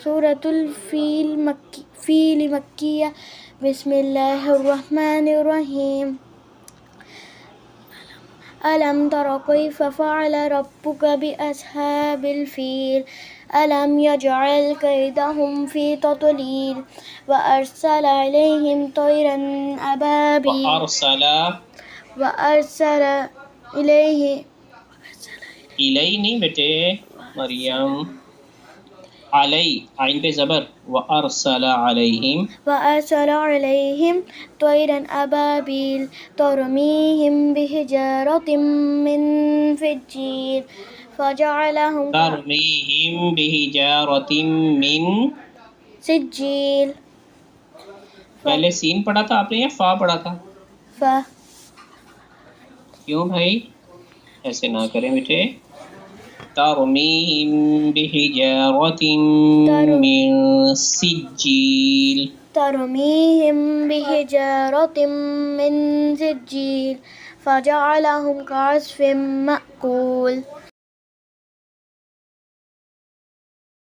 سورة الفیل مکیہ بسم اللہ الرحمن الرحیم ألم تر كيف فعل ربك بأصحاب الفيل ألم يجعل كيدهم في تضليل وأرسل عليهم طيرا أبابيل وأرسل نہیں بیٹے مریم علی عین پہ زبر وارسل علیہم طيرا أبابيل ترميهم بحجارة من سجيل فجعلهم ترمیہم بحجارۃ من سجيل پہلے سین پڑھا تھا آپ نے یا فا پڑھا تھا؟ کیوں بھائی ایسے نہ کریں بیٹے. ترمیہم بحجارۃ من سجیل ترميهم بحجارة من سجيل فجعلهم كعصف مأكول